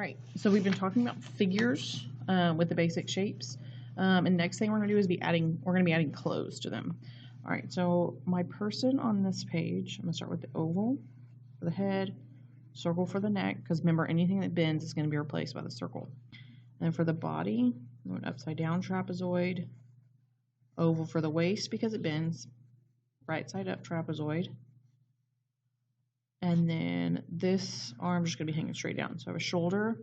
Right, so we've been talking about figures with the basic shapes. And next thing we're going to do is we're going to be adding clothes to them. All right, so my person on this page, I'm going to start with the oval for the head, circle for the neck, because remember, anything that bends is going to be replaced by the circle. And then for the body, I'm going upside down trapezoid, oval for the waist because it bends, right side up trapezoid. And then this arm is just going to be hanging straight down. So I have a shoulder,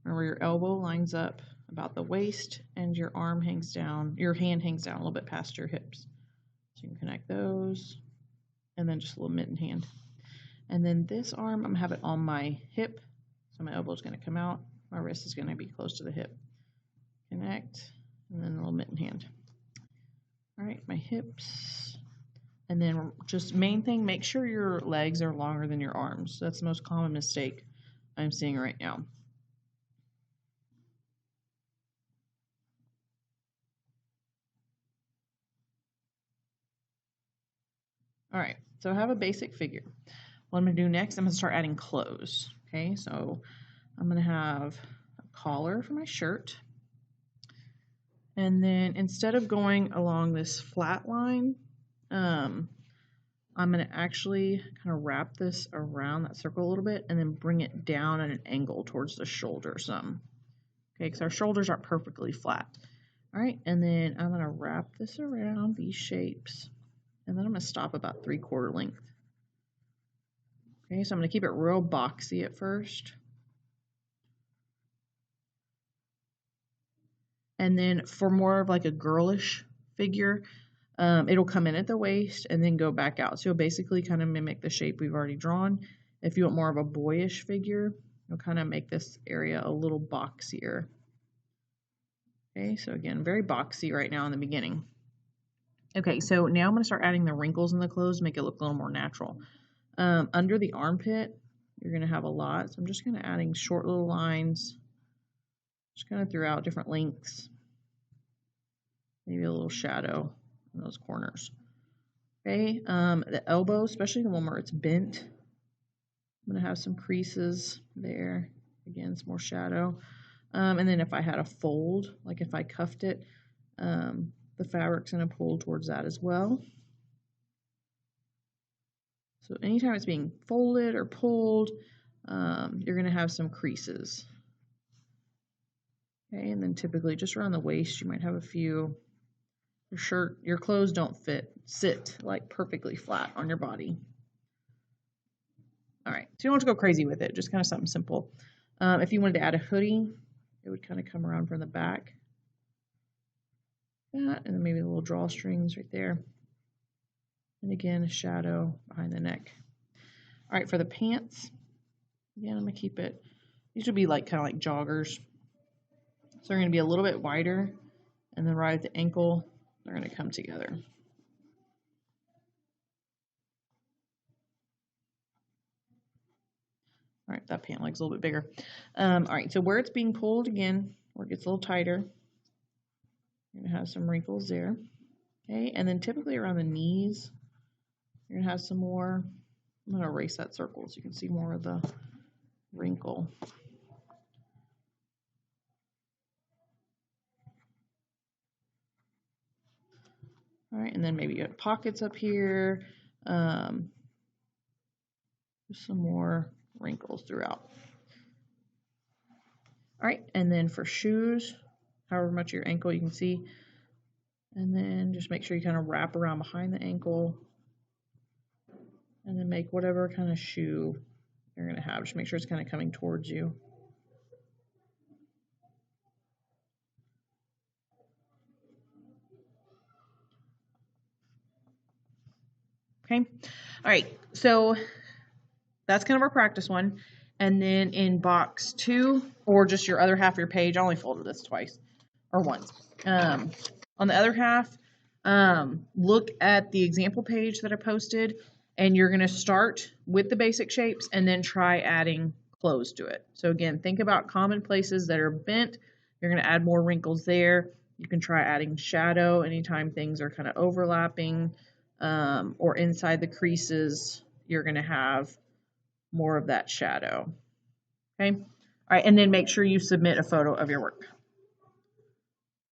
remember your elbow lines up about the waist, and your arm hangs down, your hand hangs down a little bit past your hips. So you can connect those, and then just a little mitten hand. And then this arm, I'm going to have it on my hip, so my elbow is going to come out, my wrist is going to be close to the hip. Connect, and then a little mitten hand. All right, my hips. And then just main thing, make sure your legs are longer than your arms. That's the most common mistake I'm seeing right now. All right, so I have a basic figure. What I'm going to do next, I'm going to start adding clothes. Okay, so I'm going to have a collar for my shirt. And then instead of going along this flat line, I'm going to actually kind of wrap this around that circle a little bit and then bring it down at an angle towards the shoulder some. Okay, because our shoulders aren't perfectly flat. All right, and then I'm going to wrap this around these shapes, and then I'm going to stop about 3/4 length. Okay, so I'm going to keep it real boxy at first. And then for more of like a girlish figure, it'll come in at the waist and then go back out. So you'll basically kind of mimic the shape we've already drawn. If you want more of a boyish figure, you'll kind of make this area a little boxier. Okay, so again, very boxy right now in the beginning. Okay, so now I'm going to start adding the wrinkles in the clothes to make it look a little more natural. Under the armpit, you're going to have a lot. So I'm just kind of adding short little lines, just kind of throughout different lengths. Maybe a little shadow in those corners. Okay, the elbow, especially the one where it's bent, I'm going to have some creases there. Again, some more shadow. And then if I had a fold, like if I cuffed it, the fabric's going to pull towards that as well. So anytime it's being folded or pulled, you're going to have some creases. Okay, and then typically just around the waist, you might have a few. Your clothes don't sit like perfectly flat on your body. All right, so you don't have to go crazy with it, just kind of something simple. If you wanted to add a hoodie, it would kind of come around from the back. That, and then maybe a little drawstrings right there. And again, a shadow behind the neck. All right, for the pants, again, I'm going to keep it, these would be like kind of like joggers. So they're going to be a little bit wider, and then right at the ankle, they're going to come together. All right, that pant leg's a little bit bigger. All right, so where it's being pulled again, where it gets a little tighter, you're going to have some wrinkles there. Okay, and then typically around the knees, you're going to have some more. I'm going to erase that circle so you can see more of the wrinkle. All right, and then maybe you have pockets up here. Just some more wrinkles throughout. All right, and then for shoes, however much your ankle you can see, and then just make sure you kind of wrap around behind the ankle, and then make whatever kind of shoe you're going to have. Just make sure it's kind of coming towards you. Okay, all right, so that's kind of our practice one. And then in box 2, or just your other half of your page, I only folded this twice or once. On the other half, look at the example page that I posted, and you're going to start with the basic shapes and then try adding clothes to it. So again, think about common places that are bent. You're going to add more wrinkles there. You can try adding shadow anytime things are kind of overlapping, or inside the creases, you're going to have more of that shadow. Okay, All right, and then make sure you submit a photo of your work.